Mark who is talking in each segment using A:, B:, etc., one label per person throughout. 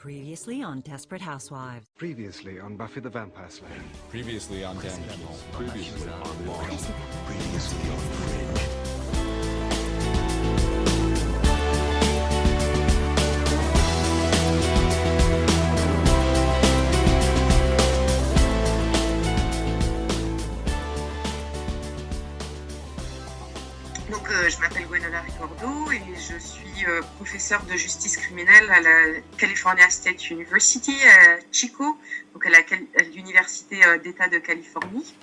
A: Previously on Desperate Housewives.
B: Previously on Buffy the Vampire Slayer.
C: Previously on Damages. Previously on Lost.
B: Previously on Fringe.
D: Donc, je m'appelle Gwenola Ricordo et je suis professeure de justice criminelle à la California State University à Chico, donc à l'université d'État de Californie.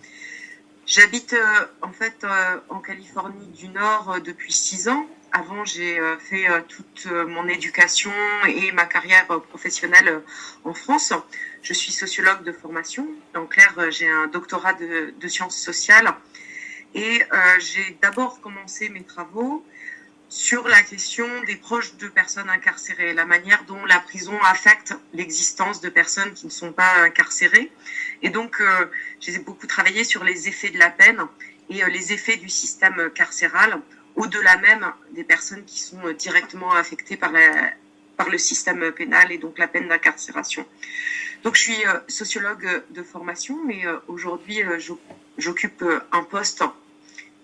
D: J'habite en Californie du Nord depuis 6 ans. Avant, j'ai fait toute mon éducation et ma carrière professionnelle en France. Je suis sociologue de formation. En clair, j'ai un doctorat de sciences sociales. Et j'ai d'abord commencé mes travaux sur la question des proches de personnes incarcérées, la manière dont la prison affecte l'existence de personnes qui ne sont pas incarcérées. Et donc, j'ai beaucoup travaillé sur les effets de la peine et les effets du système carcéral, au-delà même des personnes qui sont directement affectées par le système pénal et donc la peine d'incarcération. Donc, je suis sociologue de formation, mais aujourd'hui, j'occupe un poste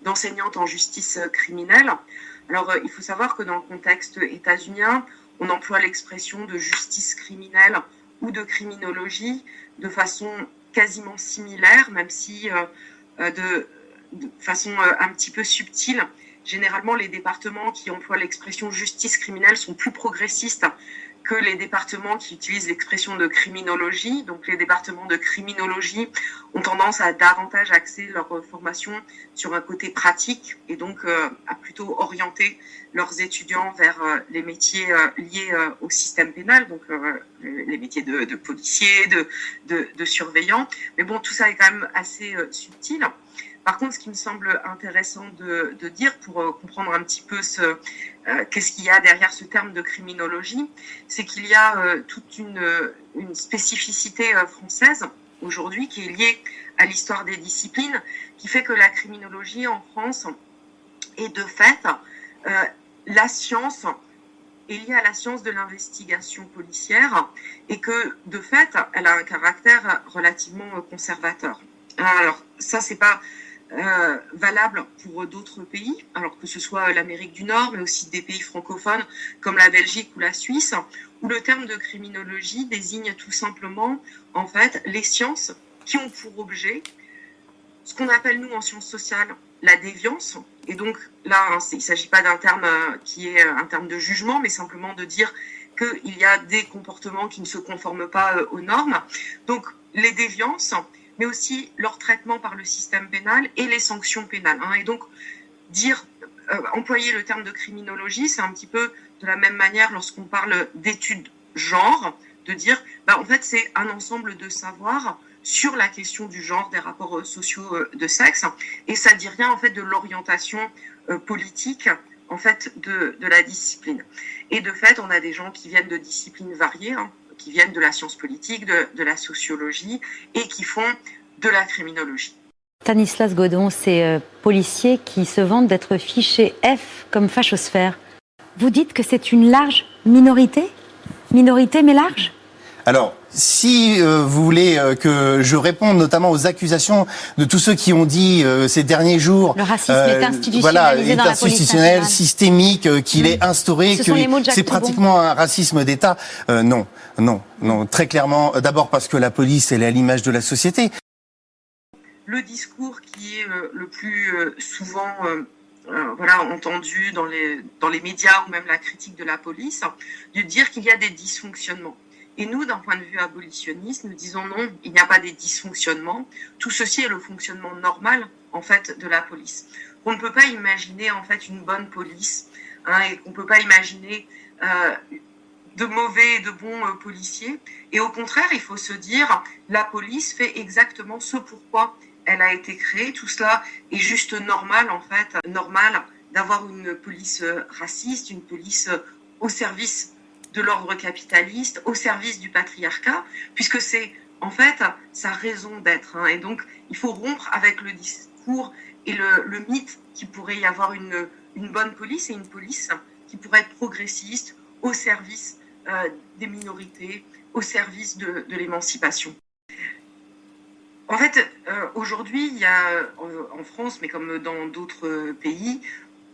D: d'enseignante en justice criminelle. Alors, il faut savoir que dans le contexte états-unien, on emploie l'expression de justice criminelle ou de criminologie de façon quasiment similaire, même si de façon un petit peu subtile. Généralement, les départements qui emploient l'expression justice criminelle sont plus progressistes que les départements qui utilisent l'expression de criminologie. Donc, les départements de criminologie ont tendance à davantage axer leur formation sur un côté pratique et donc à plutôt orienter leurs étudiants vers les métiers liés au système pénal, donc les métiers de policiers, de surveillants. Mais bon, tout ça est quand même assez subtil. Par contre, ce qui me semble intéressant de dire pour comprendre un petit peu qu'est-ce qu'il y a derrière ce terme de criminologie, c'est qu'il y a toute une spécificité française aujourd'hui qui est liée à l'histoire des disciplines, qui fait que la criminologie en France est de fait la science est liée à la science de l'investigation policière et que de fait, elle a un caractère relativement conservateur. Alors ça, c'est pas valable pour d'autres pays, alors que ce soit l'Amérique du Nord, mais aussi des pays francophones comme la Belgique ou la Suisse, où le terme de criminologie désigne tout simplement, en fait, les sciences qui ont pour objet ce qu'on appelle, nous, en sciences sociales, la déviance. Et donc, là, il ne s'agit pas d'un terme qui est un terme de jugement, mais simplement de dire qu'il y a des comportements qui ne se conforment pas aux normes. Donc, les déviances, mais aussi leur traitement par le système pénal et les sanctions pénales. Et donc, employer le terme de criminologie, c'est un petit peu de la même manière lorsqu'on parle d'études genre, de dire, en fait, c'est un ensemble de savoirs sur la question du genre, des rapports sociaux de sexe, et ça dit rien, en fait, de l'orientation politique, en fait, de la discipline. Et de fait, on a des gens qui viennent de disciplines variées, qui viennent de la science politique, de la sociologie et qui font de la criminologie.
E: Stanislas Godon, ces policiers qui se vantent d'être fichés F comme fachosphère. Vous dites que c'est une large minorité ? Minorité mais large ?
F: Alors, si vous voulez que je réponde notamment aux accusations de tous ceux qui ont dit ces derniers jours...
E: Le racisme est institutionnalisé dans la police
F: institutionnel,
E: nationale.
F: Systémique, qu'il est instauré, que c'est pratiquement un racisme d'État. Non, très clairement. D'abord parce que la police, elle est à l'image de la société.
D: Le discours qui est le plus souvent entendu dans les médias ou même la critique de la police, de dire qu'il y a des dysfonctionnements. Et nous, d'un point de vue abolitionniste, nous disons non, il n'y a pas des dysfonctionnements. Tout ceci est le fonctionnement normal, en fait, de la police. On ne peut pas imaginer, en fait, une bonne police, et qu'on ne peut pas imaginer de mauvais et de bons policiers. Et au contraire, il faut se dire, la police fait exactement ce pourquoi elle a été créée. Tout cela est juste normal, en fait, normal d'avoir une police raciste, une police au service de l'ordre capitaliste, au service du patriarcat, puisque c'est en fait sa raison d'être. Et donc, il faut rompre avec le discours et le mythe qu'il pourrait y avoir une bonne police et une police qui pourrait être progressiste, au service des minorités au service de l'émancipation. En fait, aujourd'hui, il y a en France, mais comme dans d'autres pays,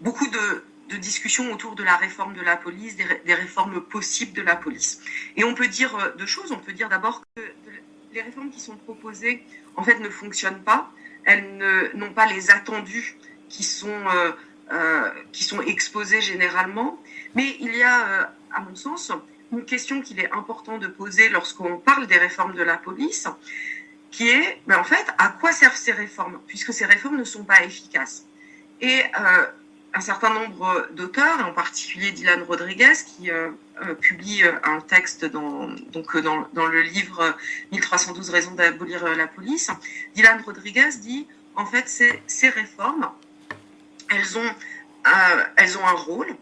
D: beaucoup de discussions autour de la réforme de la police, des réformes possibles de la police. Et on peut dire deux choses. On peut dire d'abord que les réformes qui sont proposées, en fait, ne fonctionnent pas. Elles n'ont pas les attendus qui sont exposés généralement. Mais il y a, à mon sens, une question qu'il est important de poser lorsqu'on parle des réformes de la police, qui est, mais en fait, à quoi servent ces réformes, puisque ces réformes ne sont pas efficaces. Et un certain nombre d'auteurs, en particulier Dylan Rodriguez, qui publie un texte dans le livre 1312 raisons d'abolir la police, Dylan Rodriguez dit, en fait, ces réformes, elles ont un rôle,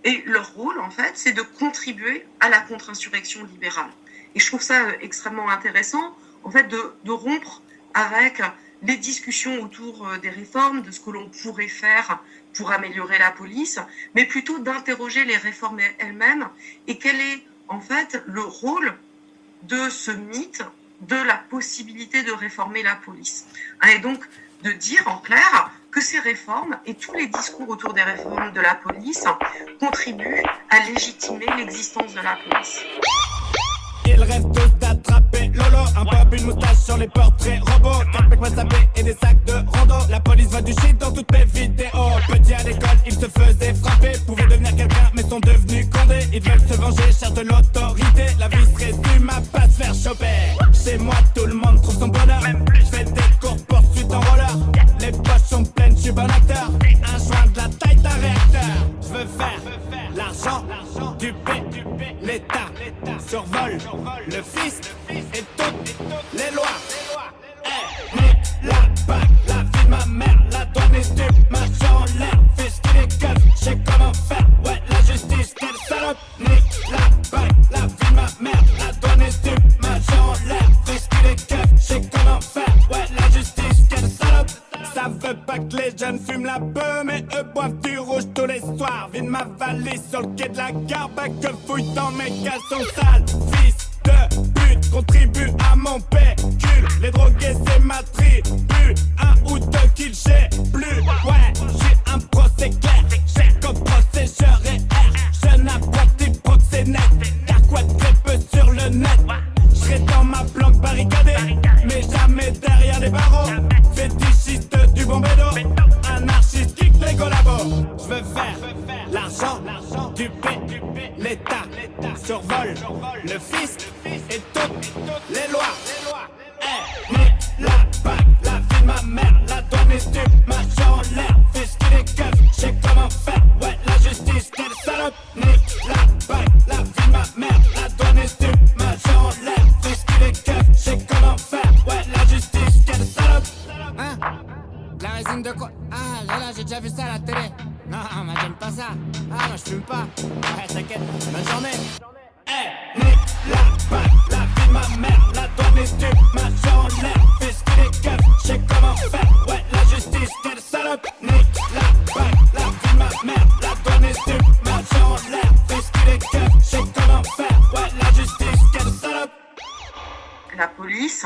D: et leur rôle, en fait, c'est de contribuer à la contre-insurrection libérale. Et je trouve ça extrêmement intéressant, en fait, de rompre avec les discussions autour des réformes, de ce que l'on pourrait faire pour améliorer la police, mais plutôt d'interroger les réformes elles-mêmes et quel est, en fait, le rôle de ce mythe de la possibilité de réformer la police. Et donc, de dire en clair que ces réformes et tous les discours autour des réformes de la police contribuent à légitimer l'existence de la police.
G: Ils rêvent tous d'attraper Lolo, un pop, une moustache sur les portraits robots, 4 mecs WhatsApp et des sacs de rando. La police va du shit dans toutes mes vidéos. Petit à l'école, ils se faisaient frapper, pouvaient devenir quelqu'un mais sont devenus condés. Ils veulent se venger, cherchent de l'autorité. La vie se résume à pas se faire choper. Chez moi tout le monde trouve son bonheur. Je fais des courses poursuites en roller. Les poches sont pleines, je suis bon acteur. Un joint de la taille d'un réacteur. Je veux faire l'argent, duper l'État, survole le fisc et toutes les lois. Mais la bague, la vie de ma mère, la douane est stup, marche en l'air, fisc les keufs, je sais comment faire, ouais la justice, quelle salope. Nique la bague, la vie de ma mère, la douane est stup, marche en l'air, fisc les keufs, je sais comment faire, ouais la justice, quelle salope. Ça veut pas que les jeunes fument la beuh, mais eux boivent du rouge tous les soirs. Vide ma valise sur le quai de la gare, bah que fouille dans mes caleçons sales. Fils de pute, contribue à mon pécule. Les drogués c'est ma tribu, 1 ou 2 kills j'ai plus. Ouais, j'ai un procès clair, j'ai comme procès et R. Jeune apprenti proxénète, car quoi de très peu sur le net. J'serai dans ma planque barricadée, mais jamais derrière les barreaux. Fétichiste du bon bédo, anarchiste kick les collabos. J'veux faire l'argent, duper l'État, survole le fisc et toutes les lois. Mais la bague, la vie de ma mère, la douane est stup, marche en l'air, fisc les keufs, j'sais comment faire, ouais la justice, quelle salope. Nique la bague, la vie de ma mère, la douane est stup, marche en l'air, fisc les keufs, j'sais comment faire, ouais la justice, quelle salope.
H: Hein? La résine de quoi? Ah là là, j'ai déjà vu ça à la télé. Non, moi j'aime pas ça. Ah non, je fume pas. Ouais, t'inquiète, bonne journée.
G: Nique la bague, la vie de ma mère, la douane est stup, marche en l'air, fisc les keufs, j'sais comment faire, ouais la justice, quelle salope. Nique la bague, la vie de ma mère, la douane est stup, marche en l'air, fisc les keufs, j'sais comment faire, ouais la justice, quelle salope.
D: La police,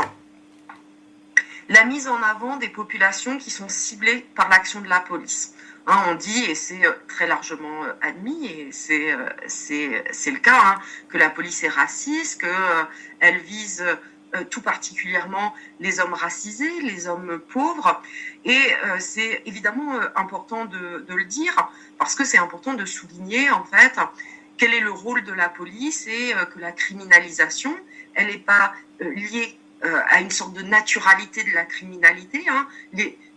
D: la mise en avant des populations qui sont ciblées par l'action de la police. On dit, et c'est très largement admis, et c'est le cas, que la police est raciste, qu'elle vise tout particulièrement les hommes racisés, les hommes pauvres. Et c'est évidemment important de le dire, parce que c'est important de souligner, en fait, quel est le rôle de la police et que la criminalisation, elle n'est pas liée à une sorte de naturalité de la criminalité.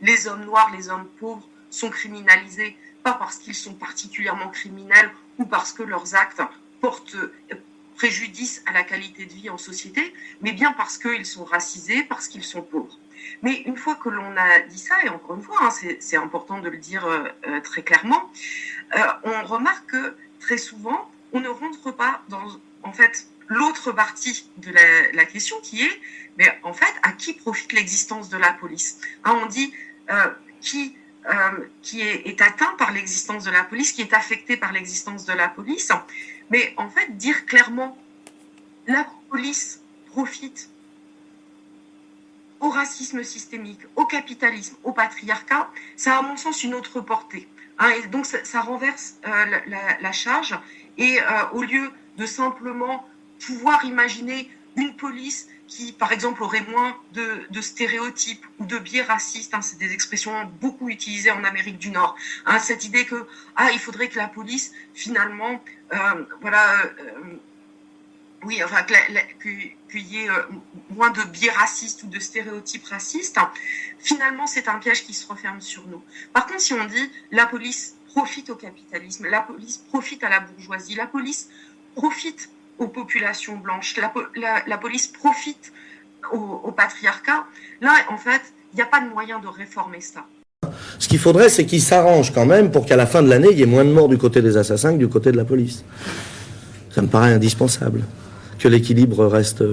D: Les hommes noirs, les hommes pauvres sont criminalisés pas parce qu'ils sont particulièrement criminels ou parce que leurs actes portent préjudice à la qualité de vie en société, mais bien parce qu'ils sont racisés, parce qu'ils sont pauvres. Mais une fois que l'on a dit ça, et encore une fois, c'est important de le dire très clairement, on remarque que très souvent, on ne rentre pas dans, en fait, l'autre partie de la question qui est, mais en fait, à qui profite l'existence de la police? On dit qui est atteint par l'existence de la police, qui est affecté par l'existence de la police. Mais en fait, dire clairement, la police profite au racisme systémique, au capitalisme, au patriarcat, ça a à mon sens une autre portée. Et donc ça renverse la charge, et au lieu de simplement pouvoir imaginer une police qui, par exemple, aurait moins de stéréotypes ou de biais racistes, c'est des expressions beaucoup utilisées en Amérique du Nord, cette idée que il faudrait que la police, finalement, qu'il y ait moins de biais racistes ou de stéréotypes racistes, finalement, c'est un piège qui se referme sur nous. Par contre, si on dit la police profite au capitalisme, la police profite à la bourgeoisie, la police profite aux populations blanches, la police profite au patriarcat, là, en fait, il n'y a pas de moyen de réformer ça.
I: Ce qu'il faudrait, c'est qu'ils s'arrangent quand même pour qu'à la fin de l'année, il y ait moins de morts du côté des assassins que du côté de la police. Ça me paraît indispensable. Que l'équilibre reste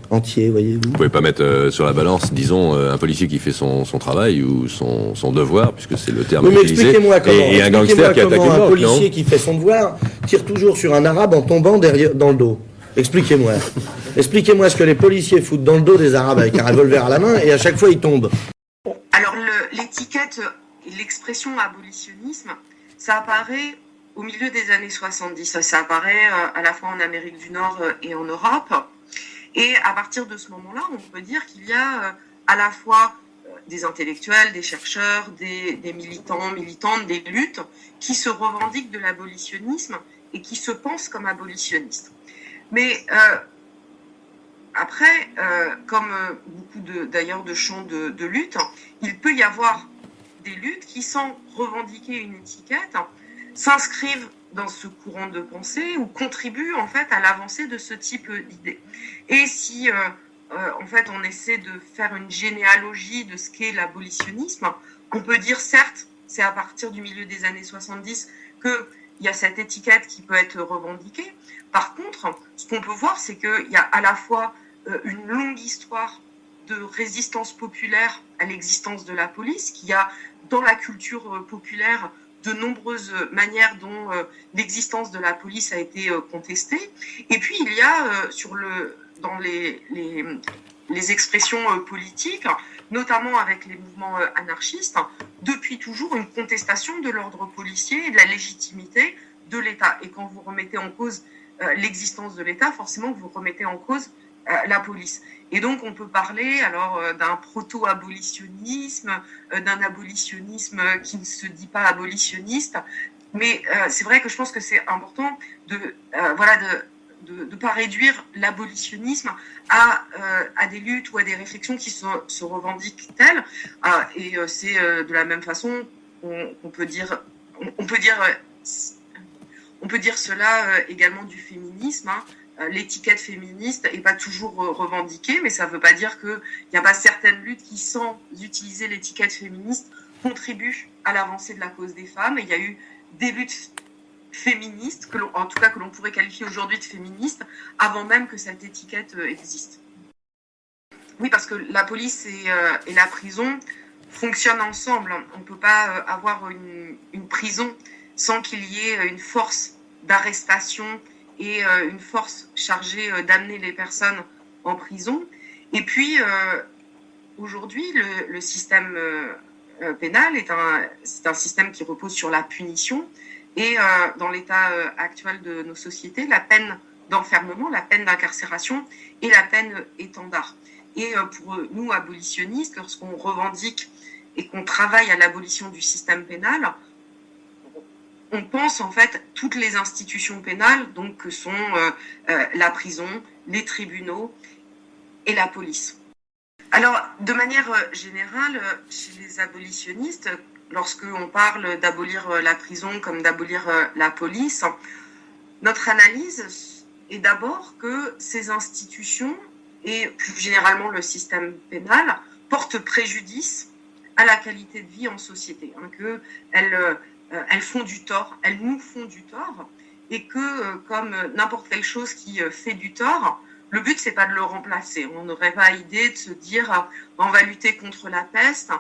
I: entier, voyez-vous.
C: Vous pouvez pas mettre sur la balance, disons, un policier qui fait son travail ou son devoir, puisque c'est le terme utilisé,
I: expliquez-moi comment,
C: et un gangster qui attaque une
I: un
C: banque,
I: policier
C: non
I: qui fait son devoir tire toujours sur un arabe en tombant dans le dos. Expliquez-moi. Expliquez-moi ce que les policiers foutent dans le dos des arabes avec un revolver à la main et à chaque fois ils tombent.
D: Alors l'étiquette et l'expression abolitionnisme, ça apparaît au milieu des années 70. Ça apparaît à la fois en Amérique du Nord et en Europe. Et à partir de ce moment-là, on peut dire qu'il y a à la fois des intellectuels, des chercheurs, des militants, militantes, des luttes qui se revendiquent de l'abolitionnisme et qui se pensent comme abolitionnistes. Mais après, comme beaucoup d'ailleurs de champs de lutte, il peut y avoir des luttes qui, sans revendiquer une étiquette, s'inscrivent dans ce courant de pensée ou contribuent en fait à l'avancée de ce type d'idées. Et si en fait on essaie de faire une généalogie de ce qu'est l'abolitionnisme, on peut dire certes, c'est à partir du milieu des années 70 qu'il y a cette étiquette qui peut être revendiquée. Par contre, ce qu'on peut voir, c'est qu'il y a à la fois une longue histoire de résistance populaire à l'existence de la police, qu'il y a dans la culture populaire de nombreuses manières dont l'existence de la police a été contestée. Et puis, il y a dans les expressions politiques, notamment avec les mouvements anarchistes, depuis toujours une contestation de l'ordre policier et de la légitimité de l'État. Et quand vous remettez en cause l'existence de l'État, forcément, vous remettez en cause la police. Et donc, on peut parler alors d'un proto-abolitionnisme, d'un abolitionnisme qui ne se dit pas abolitionniste. Mais c'est vrai que je pense que c'est important de pas réduire l'abolitionnisme à des luttes ou à des réflexions qui se revendiquent telles. Et c'est de la même façon on peut dire cela également du féminisme. L'étiquette féministe n'est pas toujours revendiquée, mais ça ne veut pas dire qu'il n'y a pas certaines luttes qui, sans utiliser l'étiquette féministe, contribuent à l'avancée de la cause des femmes. Et il y a eu des luttes féministes, que l'on pourrait qualifier aujourd'hui de féministes, avant même que cette étiquette existe. Oui, parce que la police et la prison fonctionnent ensemble. On ne peut pas avoir une prison sans qu'il y ait une force d'arrestation et une force chargée d'amener les personnes en prison. Et puis, aujourd'hui, le système pénal c'est un système qui repose sur la punition. Et dans l'état actuel de nos sociétés, la peine d'enfermement, la peine d'incarcération est la peine étendard. Et pour nous, abolitionnistes, lorsqu'on revendique et qu'on travaille à l'abolition du système pénal, on pense en fait toutes les institutions pénales, donc que sont la prison, les tribunaux et la police. Alors, de manière générale, chez les abolitionnistes, lorsqu'on parle d'abolir la prison comme d'abolir la police, notre analyse est d'abord que ces institutions et plus généralement le système pénal portent préjudice à la qualité de vie en société, qu'elles font du tort, elles nous font du tort, et que comme n'importe quelle chose qui fait du tort, le but c'est pas de le remplacer. On n'aurait pas idée de se dire on va lutter contre la peste,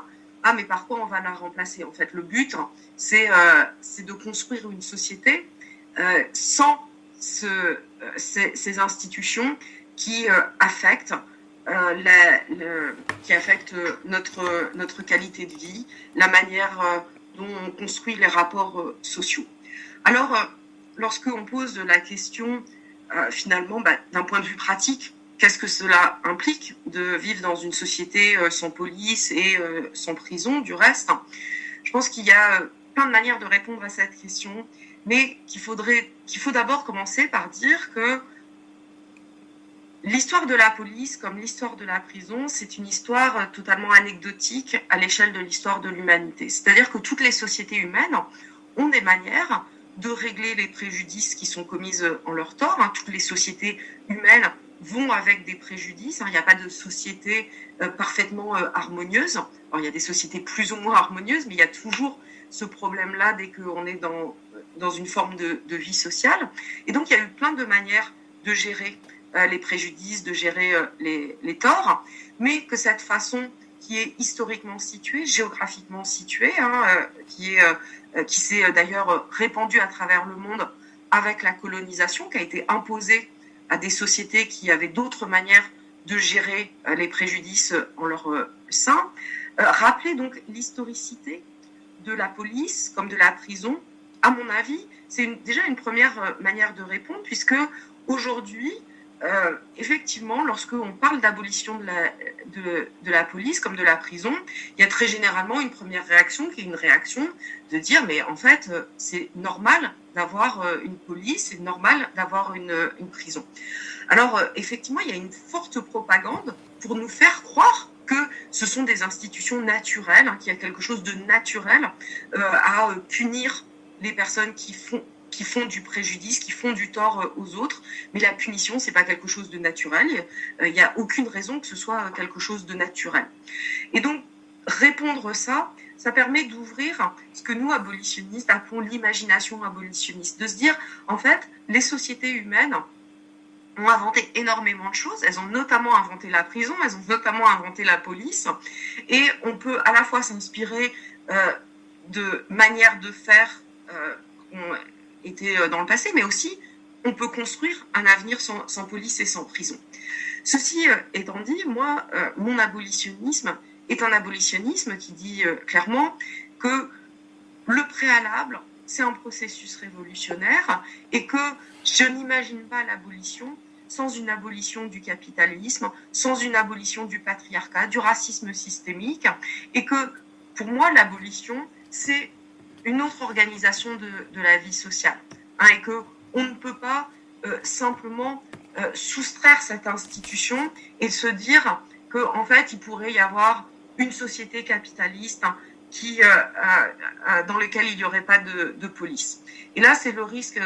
D: mais par quoi on va la remplacer? En fait, le but c'est de construire une société sans ces institutions qui affectent notre qualité de vie, la manière dont on construit les rapports sociaux. Alors, lorsqu'on pose la question, finalement, d'un point de vue pratique, qu'est-ce que cela implique de vivre dans une société sans police et sans prison, du reste? Je pense qu'il y a plein de manières de répondre à cette question, mais qu'il faut d'abord commencer par dire que l'histoire de la police, comme l'histoire de la prison, c'est une histoire totalement anecdotique à l'échelle de l'histoire de l'humanité. C'est-à-dire que toutes les sociétés humaines ont des manières de régler les préjudices qui sont commis en leur tort. Toutes les sociétés humaines vont avec des préjudices. Il n'y a pas de société parfaitement harmonieuse. Alors, il y a des sociétés plus ou moins harmonieuses, mais il y a toujours ce problème-là dès qu'on est dans une forme de vie sociale. Et donc, il y a eu plein de manières de gérer les préjudices, de gérer les torts, mais que cette façon qui est historiquement située, géographiquement située, qui s'est d'ailleurs répandue à travers le monde avec la colonisation, qui a été imposée à des sociétés qui avaient d'autres manières de gérer les préjudices en leur sein, rappeler donc l'historicité de la police comme de la prison, à mon avis, c'est déjà une première manière de répondre, puisque aujourd'hui, effectivement, lorsqu'on parle d'abolition de la police comme de la prison, il y a très généralement une première réaction qui est une réaction de dire mais en fait c'est normal d'avoir une police, c'est normal d'avoir une prison. Alors effectivement, il y a une forte propagande pour nous faire croire que ce sont des institutions naturelles, qu'il y a quelque chose de naturel à punir les personnes qui font du préjudice, qui font du tort aux autres. Mais la punition, c'est pas quelque chose de naturel. Il n'y a aucune raison que ce soit quelque chose de naturel. Et donc, répondre ça permet d'ouvrir ce que nous, abolitionnistes, appelons l'imagination abolitionniste. De se dire, en fait, les sociétés humaines ont inventé énormément de choses. Elles ont notamment inventé la prison, elles ont notamment inventé la police. Et on peut à la fois s'inspirer de manières de faire était dans le passé, mais aussi on peut construire un avenir sans police et sans prison. Ceci étant dit, moi, mon abolitionnisme est un abolitionnisme qui dit clairement que le préalable, c'est un processus révolutionnaire et que je n'imagine pas l'abolition sans une abolition du capitalisme, sans une abolition du patriarcat, du racisme systémique, et que pour moi, l'abolition, c'est une autre organisation de la vie sociale, et qu'on ne peut pas simplement soustraire cette institution et se dire qu'en fait, il pourrait y avoir une société capitaliste dans laquelle il n'y aurait pas de police. Et là, c'est le risque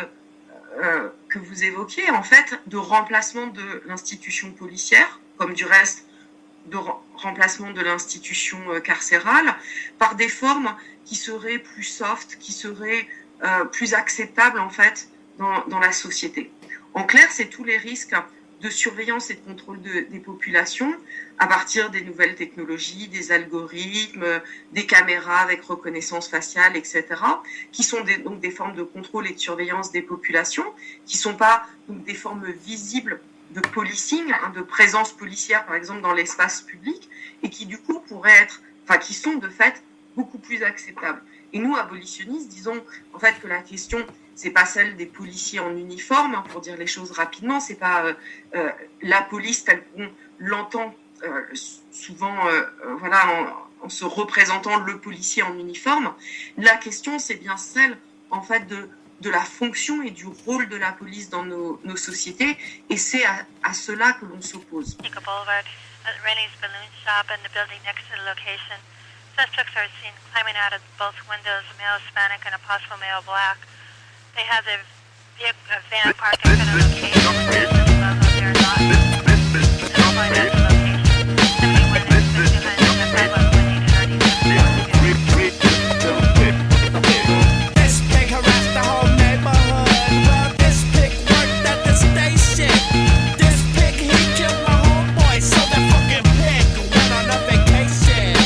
D: que vous évoquiez, en fait, de remplacement de l'institution policière, comme du reste de remplacement de l'institution carcérale, par des formes qui seraient plus soft, qui seraient plus acceptables, en fait, dans la société. En clair, c'est tous les risques de surveillance et de contrôle des populations à partir des nouvelles technologies, des algorithmes, des caméras avec reconnaissance faciale, etc., qui sont donc des formes de contrôle et de surveillance des populations, qui ne sont pas donc, des formes visibles de policing, de présence policière, par exemple, dans l'espace public, et qui, du coup, qui sont, de fait, beaucoup plus acceptables. Et nous, abolitionnistes, disons, en fait, que la question, c'est pas celle des policiers en uniforme, pour dire les choses rapidement, c'est pas la police telle qu'on l'entend souvent, en se représentant le policier en uniforme. La question, c'est bien celle, en fait, de la fonction et du rôle de la police dans nos sociétés, et c'est à cela que l'on s'oppose.
J: Suspects are seen climbing out of both windows, male Hispanic and a possible male black. They have their van parked in front of the location. They are not employed at the location. Simply when they sit behind the padlock when they already
G: This pig harassed the whole neighborhood. Well, this pig worked at the station. This pig, he killed my homeboy, so that fucking pig went on a vacation.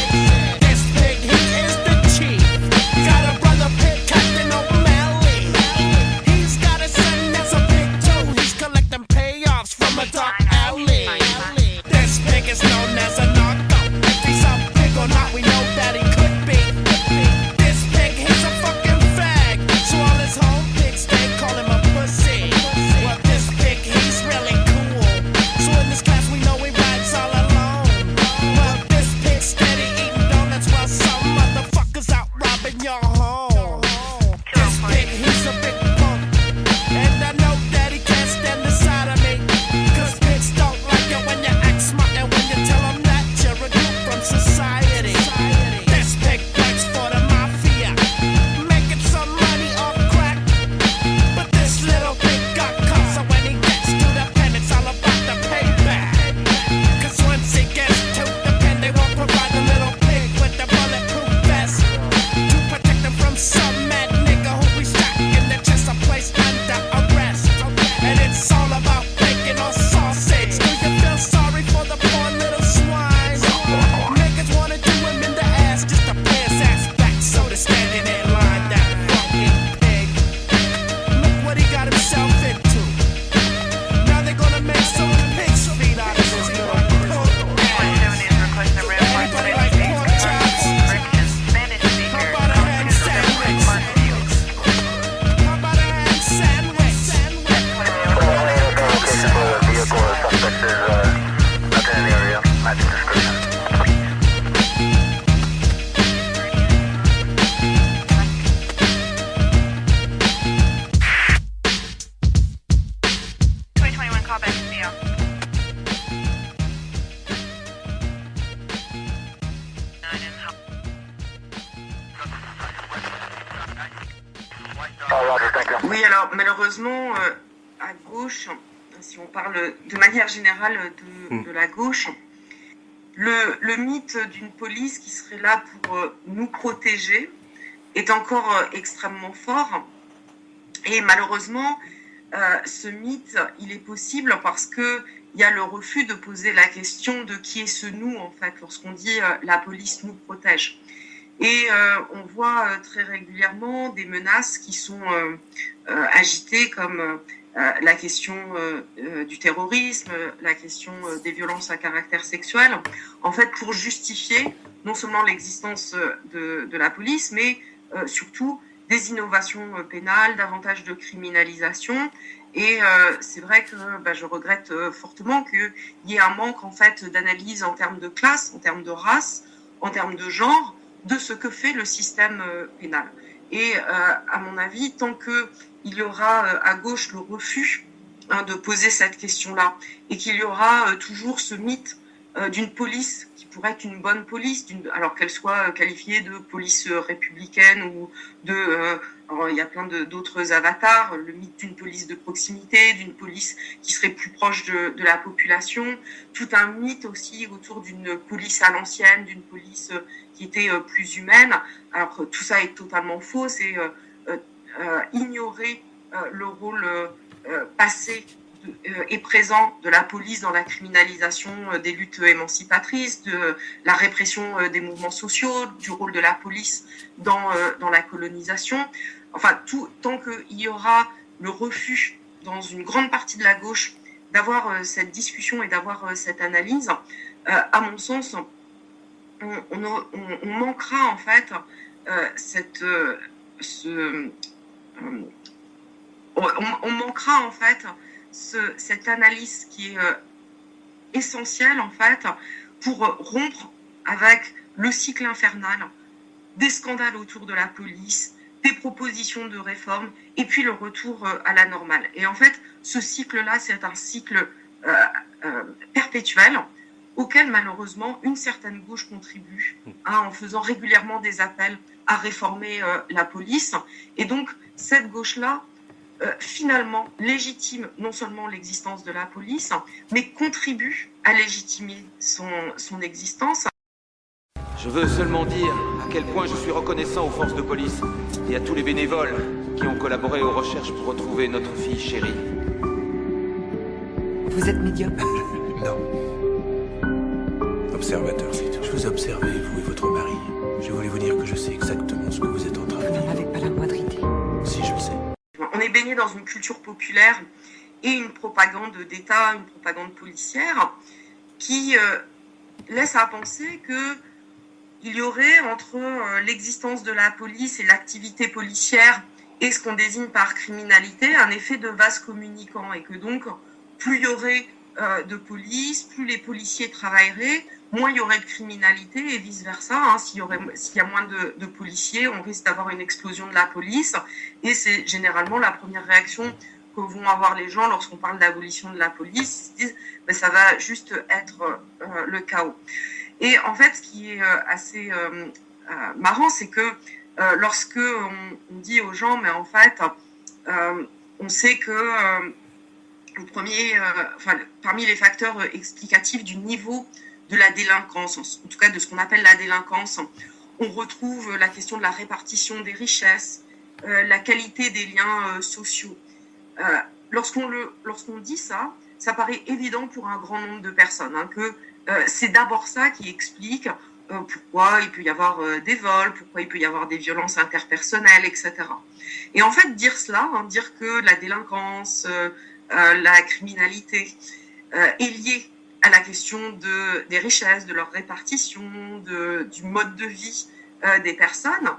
G: Got a brother pig, Captain O'Malley. He's got a son that's a pig
D: Oui, alors malheureusement, à gauche, si on parle de manière générale de la gauche, le mythe d'une police qui serait là pour nous protéger est encore extrêmement fort. Et malheureusement, ce mythe, il est possible parce que il y a le refus de poser la question de qui est ce nous, en fait, lorsqu'on dit la police nous protège. Et on voit très régulièrement des menaces qui sont agitées comme la question du terrorisme, la question des violences à caractère sexuel, en fait pour justifier non seulement l'existence de la police, mais surtout des innovations pénales, davantage de criminalisation. Et c'est vrai que je regrette fortement qu'il y ait un manque en fait d'analyse en termes de classe, en termes de race, en termes de genre, de ce que fait le système pénal. Et à mon avis, tant qu'il y aura à gauche le refus de poser cette question-là, et qu'il y aura toujours ce mythe d'une police qui pourrait être une bonne police, alors qu'elle soit qualifiée de police républicaine ou alors il y a plein d'autres avatars, le mythe d'une police de proximité, d'une police qui serait plus proche de la population, tout un mythe aussi autour d'une police à l'ancienne, d'une police qui était plus humaine. Alors tout ça est totalement faux, c'est ignorer le rôle passé et présent de la police dans la criminalisation des luttes émancipatrices, de la répression des mouvements sociaux, du rôle de la police dans la colonisation. Enfin, tant qu'il y aura le refus dans une grande partie de la gauche d'avoir cette discussion et d'avoir cette analyse, à mon sens, on manquera en fait on manquera en fait cette analyse qui est essentielle en fait pour rompre avec le cycle infernal des scandales autour de la police, des propositions de réforme et puis le retour à la normale. Et en fait, ce cycle-là, c'est un cycle perpétuel auquel malheureusement une certaine gauche contribue en faisant régulièrement des appels à réformer la police. Et donc cette gauche-là finalement légitime non seulement l'existence de la police, mais contribue à légitimer son existence.
K: Je veux seulement dire à quel point je suis reconnaissant aux forces de police et à tous les bénévoles qui ont collaboré aux recherches pour retrouver notre fille chérie.
A: Vous êtes médium?
B: Non. Observateur, c'est tout. Je vous observais, vous et votre mari. Je voulais vous dire que je sais exactement ce que vous êtes en train de faire.
A: Vous n'en avez pas la moindre idée.
B: Si, je sais.
D: On est baigné dans une culture populaire et une propagande d'État, une propagande policière qui laisse à penser qu'il y aurait entre l'existence de la police et l'activité policière et ce qu'on désigne par criminalité un effet de vase communicant et que donc plus il y aurait de police, plus les policiers travailleraient, moins il y aurait de criminalité et vice-versa. S'il y a moins de policiers, on risque d'avoir une explosion de la police. Et c'est généralement la première réaction que vont avoir les gens lorsqu'on parle d'abolition de la police. Ils se disent ça va juste être le chaos. Et en fait, ce qui est assez marrant, c'est que lorsque on dit aux gens, mais en fait, on sait que le premier, parmi les facteurs explicatifs du niveau de la délinquance, en tout cas de ce qu'on appelle la délinquance, on retrouve la question de la répartition des richesses, la qualité des liens sociaux. Lorsqu'on dit ça, ça paraît évident pour un grand nombre de personnes, que c'est d'abord ça qui explique pourquoi il peut y avoir des vols, pourquoi il peut y avoir des violences interpersonnelles, etc. Et en fait, dire cela, dire que la délinquance, la criminalité est liée à la question des richesses, de leur répartition, du mode de vie des personnes,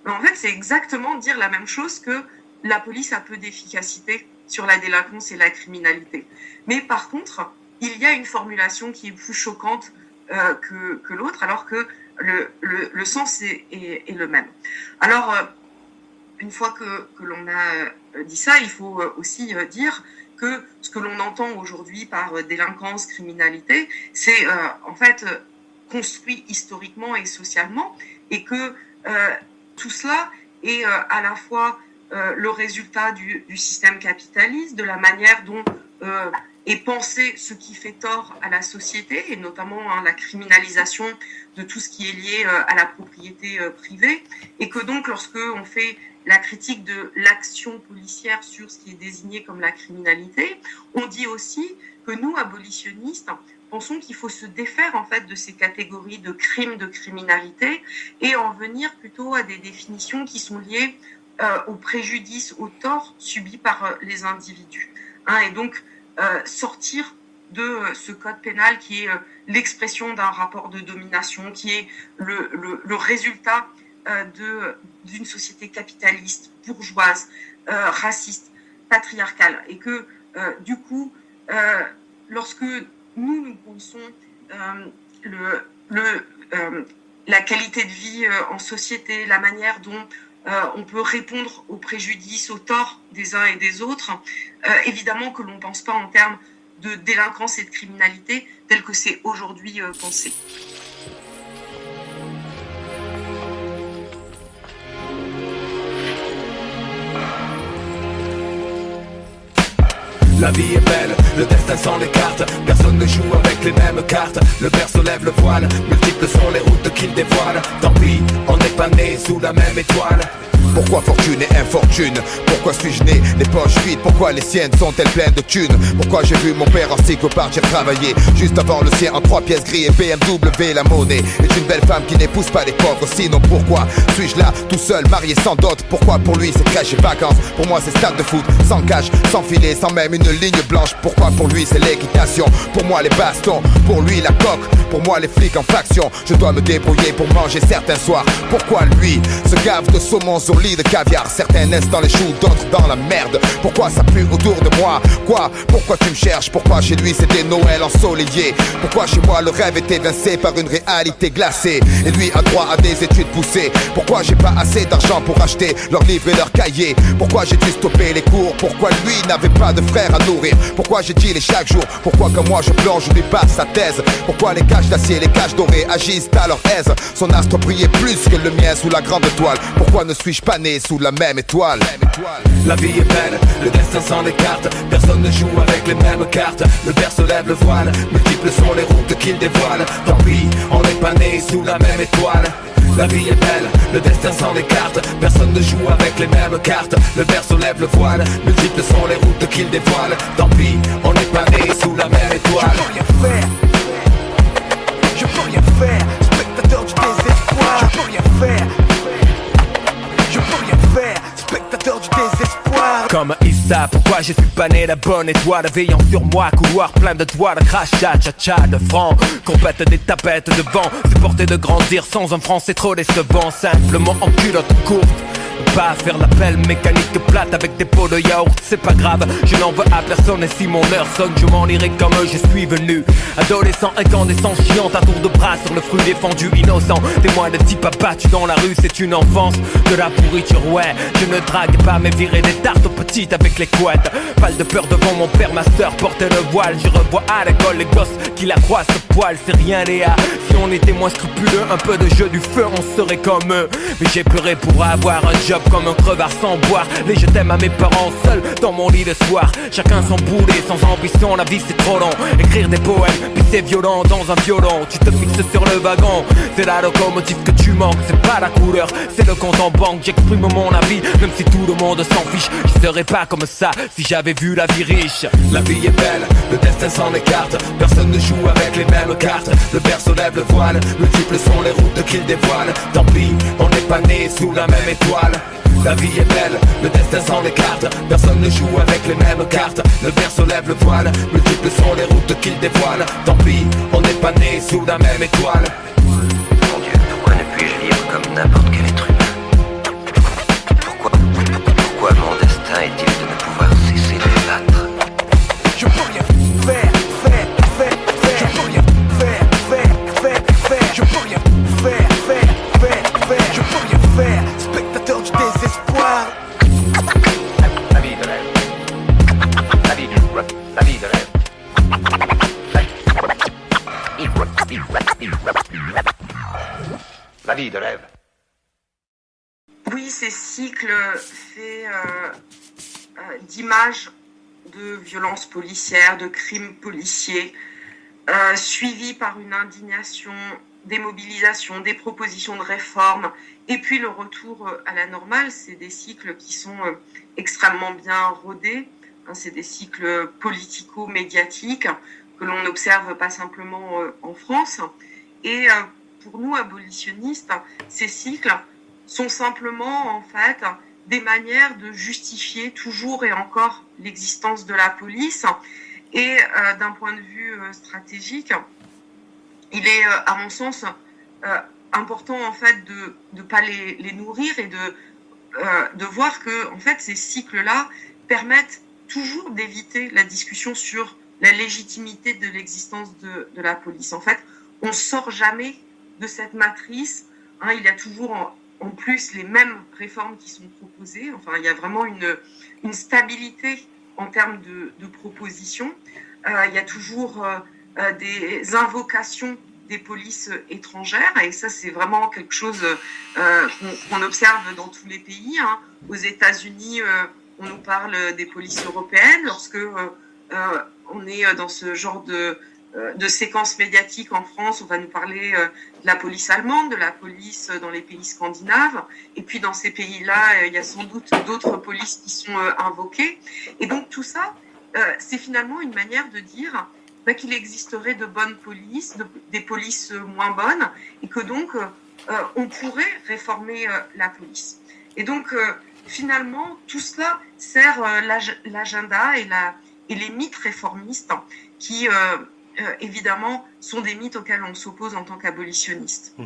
D: mais en fait, c'est exactement dire la même chose que la police a peu d'efficacité sur la délinquance et la criminalité. Mais par contre, il y a une formulation qui est plus choquante que l'autre, alors que le sens est le même. Alors, une fois que l'on a dit ça, il faut aussi dire que ce que l'on entend aujourd'hui par délinquance, criminalité, c'est en fait construit historiquement et socialement, et que tout cela est à la fois le résultat du système capitaliste, de la manière dont est pensé ce qui fait tort à la société, et notamment la criminalisation de tout ce qui est lié à la propriété privée, et que donc lorsque on fait la critique de l'action policière sur ce qui est désigné comme la criminalité, on dit aussi que nous, abolitionnistes, pensons qu'il faut se défaire en fait de ces catégories de crimes, de criminalité, et en venir plutôt à des définitions qui sont liées au préjudice, au tort subi par les individus. Et donc sortir de ce code pénal qui est l'expression d'un rapport de domination, qui est le résultat d'une société capitaliste, bourgeoise, raciste, patriarcale, et que du coup, lorsque nous pensons la qualité de vie en société, la manière dont on peut répondre aux préjudices, aux torts des uns et des autres, évidemment que l'on ne pense pas en termes de délinquance et de criminalité tel que c'est aujourd'hui pensé.
B: La vie est belle, le destin s'en écarte. Personne ne joue avec les mêmes cartes. Le berceau lève le voile, multiples sont les routes qu'il dévoile. Tant pis, on n'est pas né sous la même étoile.
L: Pourquoi fortune et infortune? Pourquoi suis-je né les poches vides? Pourquoi les siennes sont-elles pleines de thunes? Pourquoi j'ai vu mon père en cycle partir travailler juste avant le sien en 3 pièces gris et BMW? La monnaie est une belle femme qui n'épouse pas les pauvres. Sinon pourquoi suis-je là tout seul, marié sans dot? Pourquoi pour lui c'est crèche et vacances? Pour moi c'est stade de foot, sans cage, sans filet, sans même une ligne blanche. Pourquoi pour lui c'est l'équitation? Pour moi les bastons, pour lui la coque. Pour moi les flics en faction. Je dois me débrouiller pour manger certains soirs. Pourquoi lui se gave de saumon sur lit de caviar? Certains naissent dans les choux, d'autres dans la merde. Pourquoi ça pue autour de moi? Quoi? Pourquoi tu me cherches? Pourquoi chez lui c'était Noël ensoleillé? Pourquoi chez moi le rêve est évincé par une réalité glacée? Et lui a droit à des études poussées. Pourquoi j'ai pas assez d'argent pour acheter leurs livres et leurs cahiers? Pourquoi j'ai dû stopper les cours? Pourquoi lui n'avait pas de frère à nourrir? Pourquoi j'ai dit les chaque jour? Pourquoi comme moi je plonge, lui passe sa thèse? Pourquoi les cages d'acier, les cages dorées agissent à leur aise? Son astre brillait plus que le mien sous la grande étoile. Pourquoi ne suis-je pas né sous la même étoile?
B: La vie est belle, le destin s'en écarte. Personne ne joue avec les mêmes cartes. Le berceau lève le voile, multiples sont les routes qu'il dévoile. Tant pis, on n'est pas né sous la même étoile. La vie est belle, le destin s'en écarte. Personne ne joue avec les mêmes cartes. Le berceau lève le voile, multiples sont les routes qu'il dévoile. Tant pis, on n'est pas né sous la même étoile.
G: Je peux rien faire, je peux rien faire. Spectateur du désespoir, je peux rien faire. Je peux rien faire, spectateur du désespoir.
M: Comme Issa, pourquoi je suis pas né la bonne étoile? Veillant sur moi, couloir plein de toits, de crachat, tcha-tcha, de francs. Compète des tapettes de vent, c'est porté de grandir sans un franc, c'est trop décevant. Simplement en culotte courte, pas faire l'appel mécanique plate avec des pots de yaourt, c'est pas grave, je n'en veux à personne. Et si mon heure sonne, je m'en irai comme je suis venu. Adolescent, incandescence, chiante à tour de bras sur le fruit défendu, innocent. Témoin de type abattu dans la rue, c'est une enfance de la pourriture, ouais. Je ne drague pas mais virer des tartes aux petites avec les couettes. Pas de peur devant mon père, ma sœur portait le voile. Je revois à l'école les gosses qui la croient ce poil, c'est rien Léa. Si on était moins scrupuleux, un peu de jeu du feu, on serait comme eux. Mais j'ai pleuré pour avoir un job comme un crevard sans boire. Les je t'aime à mes parents seuls dans mon lit le soir. Chacun son boulet, sans ambition, la vie c'est trop long. Écrire des poèmes, puis c'est violent dans un violon. Tu te fixes sur le wagon, c'est la locomotive que tu manques. C'est pas la couleur, c'est le compte en banque. J'exprime mon avis, même si tout le monde s'en fiche. Je serais pas comme ça si j'avais vu la vie riche.
B: La vie est belle, le destin s'en écarte. Personne ne joue avec les mêmes cartes. Le berceau lève le voile, multiples sont les routes qu'il dévoile. Tant pis, on n'est pas né sous la même étoile. La vie est belle, le destin s'en écarte. Personne ne joue avec les mêmes cartes. Le berceau lève le voile, multiples sont les routes qu'il dévoile. Tant pis, on n'est pas né sous la même étoile.
N: Mon Dieu, pourquoi ne puis-je vivre comme n'importe quel être humain? Pourquoi mon destin est-il de ne pouvoir cesser de me battre?
G: Je peux rien faire. Je peux rien faire. Je peux rien faire. Je peux rien faire. Spectateur du désespoir.
K: La vie de rêve. La vie de rêve. La vie de rêve.
D: Oui, ces cycles faits d'images de violences policières, de crimes policiers, suivis par une indignation, des mobilisations, des propositions de réforme, et puis le retour à la normale, c'est des cycles qui sont extrêmement bien rodés, hein, c'est des cycles politico-médiatiques que l'on n'observe pas simplement en France. Et pour nous, abolitionnistes, ces cycles sont simplement en fait des manières de justifier toujours et encore l'existence de la police. Et d'un point de vue stratégique, il est, à mon sens, important en fait de pas les nourrir et de voir que en fait ces cycles-là permettent toujours d'éviter la discussion sur la légitimité de l'existence de la police. En fait, on sort jamais de cette matrice. Hein, il y a toujours en plus les mêmes réformes qui sont proposées. Enfin, il y a vraiment une stabilité en termes de propositions. Il y a toujours des invocations des polices étrangères, et ça c'est vraiment quelque chose qu'on observe dans tous les pays. Hein. Aux États-Unis, on nous parle des polices européennes. Lorsque on est dans ce genre de séquences médiatiques en France, on va nous parler de la police allemande, de la police dans les pays scandinaves, et puis dans ces pays-là, il y a sans doute d'autres polices qui sont invoquées. Et donc tout ça, c'est finalement une manière de dire qu'il existerait de bonnes polices, des polices moins bonnes, et que donc on pourrait réformer la police. Et donc finalement, tout cela sert l'agenda et les mythes réformistes qui, évidemment, sont des mythes auxquels on s'oppose en tant qu'abolitionniste.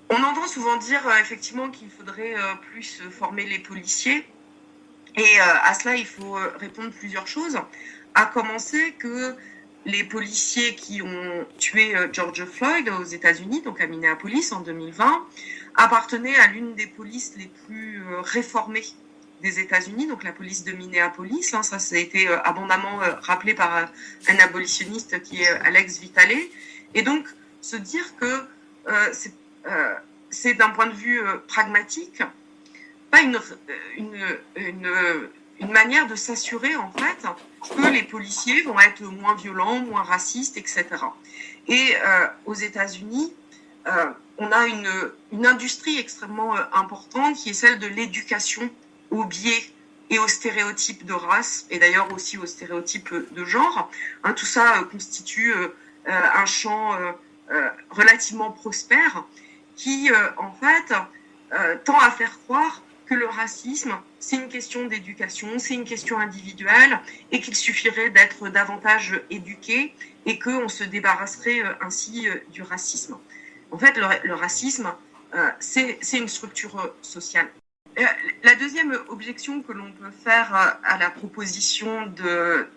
D: On entend souvent dire effectivement qu'il faudrait plus former les policiers, et à cela il faut répondre plusieurs choses, à commencer que les policiers qui ont tué George Floyd aux États-Unis, donc à Minneapolis en 2020, appartenaient à l'une des polices les plus réformées des États-Unis, donc la police de Minneapolis. Hein, ça a été abondamment rappelé par un abolitionniste qui est Alex Vitale. Et donc, se dire que c'est d'un point de vue pragmatique, pas une manière de s'assurer en fait que les policiers vont être moins violents, moins racistes, etc. Et aux États-Unis, on a une industrie extrêmement importante qui est celle de l'éducation aux biais et aux stéréotypes de race, et d'ailleurs aussi aux stéréotypes de genre. Hein, tout ça constitue un champ relativement prospère qui, en fait, tend à faire croire que le racisme, c'est une question d'éducation, c'est une question individuelle, et qu'il suffirait d'être davantage éduqué et qu'on se débarrasserait ainsi du racisme. En fait, le racisme, c'est une structure sociale. La deuxième objection que l'on peut faire à la proposition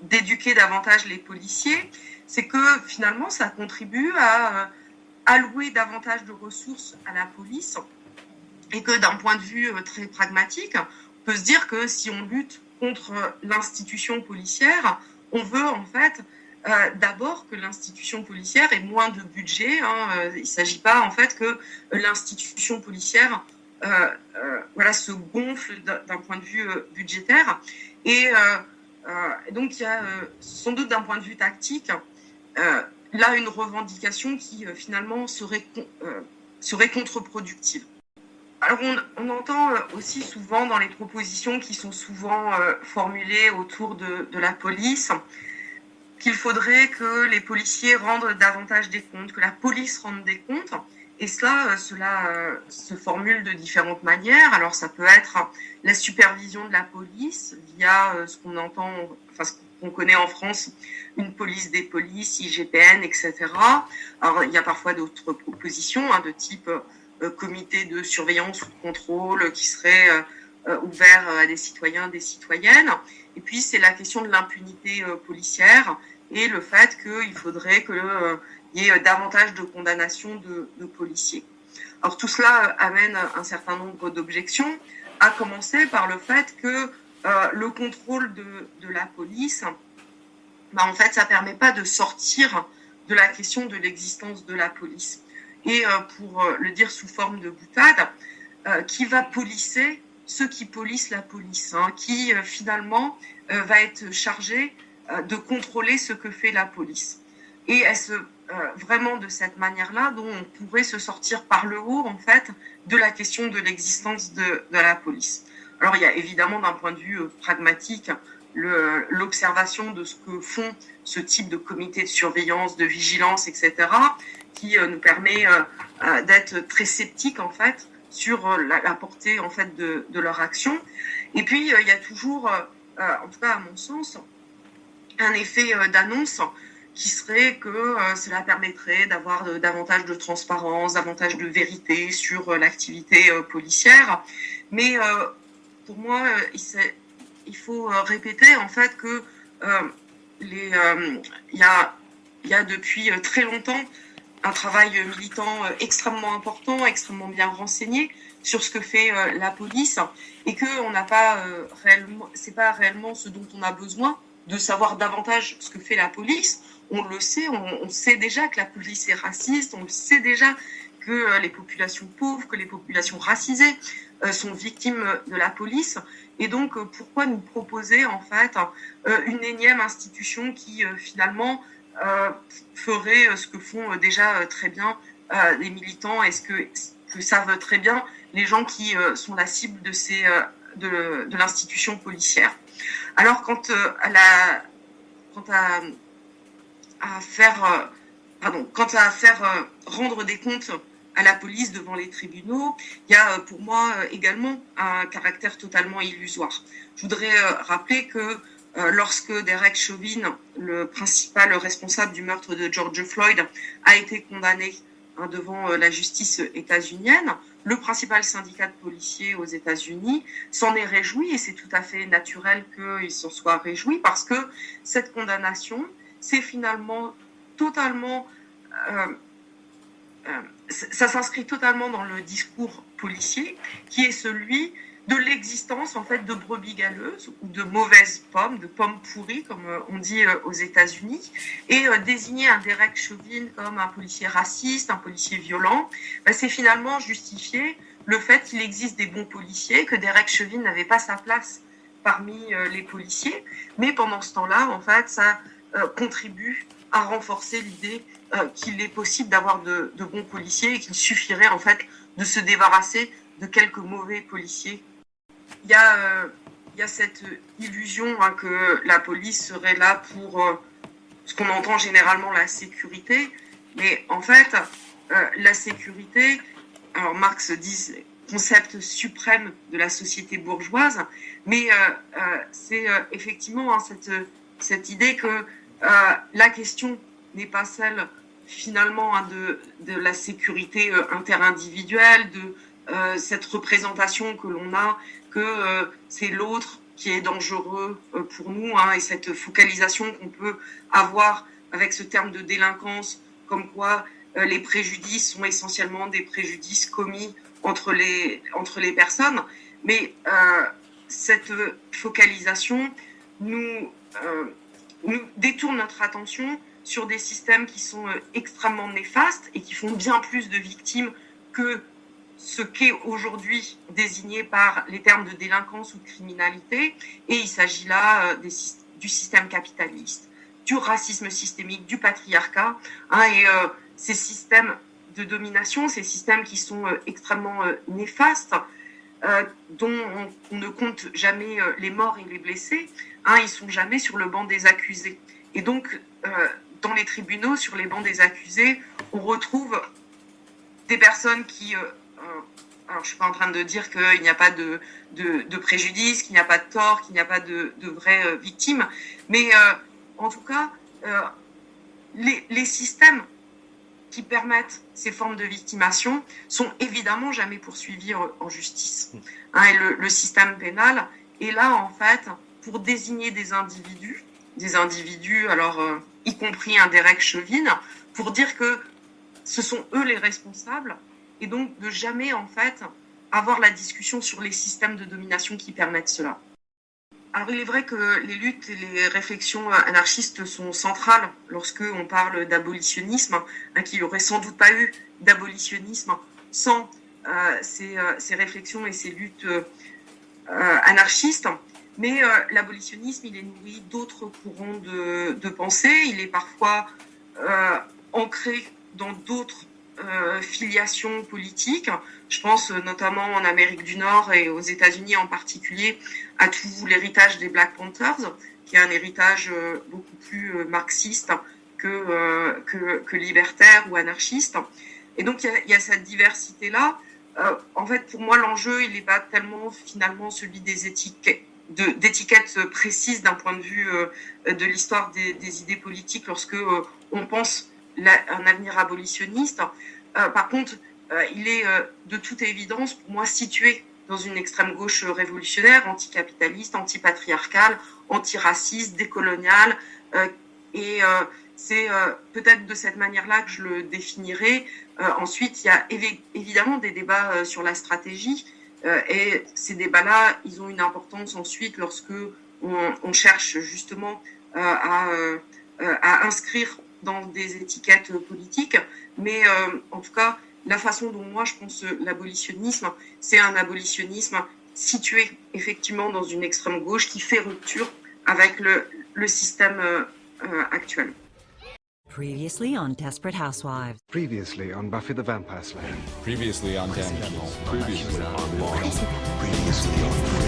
D: d'éduquer davantage les policiers, c'est que finalement, ça contribue à allouer davantage de ressources à la police, et que d'un point de vue très pragmatique, on peut se dire que si on lutte contre l'institution policière, on veut en fait d'abord que l'institution policière ait moins de budget. Hein. Il ne s'agit pas en fait que l'institution policière se gonfle d'un point de vue budgétaire. Et donc il y a sans doute d'un point de vue tactique là une revendication qui finalement serait contre-productive. Alors on entend aussi souvent dans les propositions qui sont souvent formulées autour de la police qu'il faudrait que les policiers rendent davantage des comptes, que la police rende des comptes. Et cela se formule de différentes manières. Alors ça peut être la supervision de la police via ce qu'on connaît en France, une police des polices, IGPN, etc. Alors il y a parfois d'autres propositions de type comité de surveillance ou de contrôle qui serait ouvert à des citoyens, des citoyennes. Et puis c'est la question de l'impunité policière et le fait qu'il faudrait qu'il y ait davantage de condamnations de policiers. Alors tout cela amène un certain nombre d'objections, à commencer par le fait que le contrôle de la police, en fait, ça permet pas de sortir de la question de l'existence de la police. Et pour le dire sous forme de boutade, qui va policer ceux qui polissent la police, hein, qui finalement va être chargé de contrôler ce que fait la police. Et est-ce vraiment de cette manière-là dont on pourrait se sortir par le haut, en fait, de la question de l'existence de la police? Alors, il y a évidemment, d'un point de vue pragmatique, l'observation de ce que font ce type de comité de surveillance, de vigilance, etc., qui nous permet d'être très sceptique, en fait, sur la portée, en fait, de leur action. Et puis, il y a toujours, en tout cas à mon sens, un effet d'annonce qui serait que cela permettrait d'avoir davantage de transparence, davantage de vérité sur l'activité policière. Mais pour moi, il faut répéter en fait que il y a depuis très longtemps un travail militant extrêmement important, extrêmement bien renseigné sur ce que fait la police, et que on n'a pas réellement, c'est pas réellement ce dont on a besoin de savoir davantage ce que fait la police. On le sait, on sait déjà que la police est raciste, on sait déjà que les populations pauvres, que les populations racisées sont victimes de la police. Et donc, pourquoi nous proposer en fait une énième institution qui finalement ferait ce que font déjà très bien les militants et ce que savent très bien les gens qui sont la cible de l'institution policière. Alors, quant à faire rendre des comptes à la police devant les tribunaux, il y a pour moi également un caractère totalement illusoire. Je voudrais rappeler que lorsque Derek Chauvin, le principal responsable du meurtre de George Floyd, a été condamné devant la justice états-unienne, le principal syndicat de policiers aux États-Unis s'en est réjoui, et c'est tout à fait naturel qu'il s'en soit réjoui, parce que cette condamnation, c'est finalement totalement... ça s'inscrit totalement dans le discours policier, qui est celui de l'existence en fait de brebis galeuses ou de mauvaises pommes, de pommes pourries comme on dit aux États-Unis, et désigner un Derek Chauvin comme un policier raciste, un policier violent, c'est finalement justifier le fait qu'il existe des bons policiers, que Derek Chauvin n'avait pas sa place parmi les policiers, mais pendant ce temps-là, en fait, ça contribue à renforcer l'idée qu'il est possible d'avoir de bons policiers et qu'il suffirait en fait de se débarrasser de quelques mauvais policiers. Il y a cette illusion que la police serait là pour ce qu'on entend généralement la sécurité, mais en fait la sécurité, alors Marx dit concept suprême de la société bourgeoise, mais c'est effectivement cette idée que la question n'est pas celle finalement de la sécurité interindividuelle, de cette représentation que l'on a, que c'est l'autre qui est dangereux pour nous, et cette focalisation qu'on peut avoir avec ce terme de délinquance, comme quoi les préjudices sont essentiellement des préjudices commis entre les personnes. Mais cette focalisation nous détourne notre attention sur des systèmes qui sont extrêmement néfastes et qui font bien plus de victimes que ce qu'est aujourd'hui désigné par les termes de délinquance ou de criminalité. Et il s'agit là du système capitaliste, du racisme systémique, du patriarcat, et ces systèmes de domination, ces systèmes qui sont extrêmement néfastes, dont on ne compte jamais les morts et les blessés, ils sont jamais sur le banc des accusés. Et donc, dans les tribunaux, sur les bancs des accusés, on retrouve des personnes qui... alors, je suis pas en train de dire qu'il n'y a pas de préjudice, qu'il n'y a pas de tort, qu'il n'y a pas de vraies victimes, mais en tout cas, les systèmes qui permettent ces formes de victimation sont évidemment jamais poursuivis en justice. Et le système pénal est là, en fait, pour désigner des individus, alors y compris un Derek Chauvin, pour dire que ce sont eux les responsables, et donc de jamais, en fait, avoir la discussion sur les systèmes de domination qui permettent cela. Alors il est vrai que les luttes et les réflexions anarchistes sont centrales lorsque on parle d'abolitionnisme, qu'il n'y aurait sans doute pas eu d'abolitionnisme sans ces réflexions et ces luttes anarchiste, mais l'abolitionnisme, il est nourri d'autres courants de pensée, il est parfois ancré dans d'autres filiations politiques. Je pense notamment en Amérique du Nord et aux États-Unis en particulier à tout l'héritage des Black Panthers, qui est un héritage beaucoup plus marxiste que libertaire ou anarchiste. Et donc il y a cette diversité-là. En fait, pour moi, l'enjeu, il n'est pas tellement finalement celui des d'étiquettes précises d'un point de vue de l'histoire des idées politiques lorsque on pense un avenir abolitionniste. Par contre, il est de toute évidence pour moi situé dans une extrême gauche révolutionnaire, anticapitaliste, antipatriarcale, antiraciste, décoloniale, et c'est peut-être de cette manière-là que je le définirais. Ensuite, il y a évidemment des débats sur la stratégie, et ces débats-là, ils ont une importance ensuite lorsque on cherche justement à inscrire dans des étiquettes politiques. Mais en tout cas, la façon dont moi je pense l'abolitionnisme, c'est un abolitionnisme situé effectivement dans une extrême gauche qui fait rupture avec le système actuel.
A: Previously on Desperate Housewives.
O: Previously on Buffy the Vampire Slayer.
P: Previously on Damages.
O: Previously on Lost. Previously on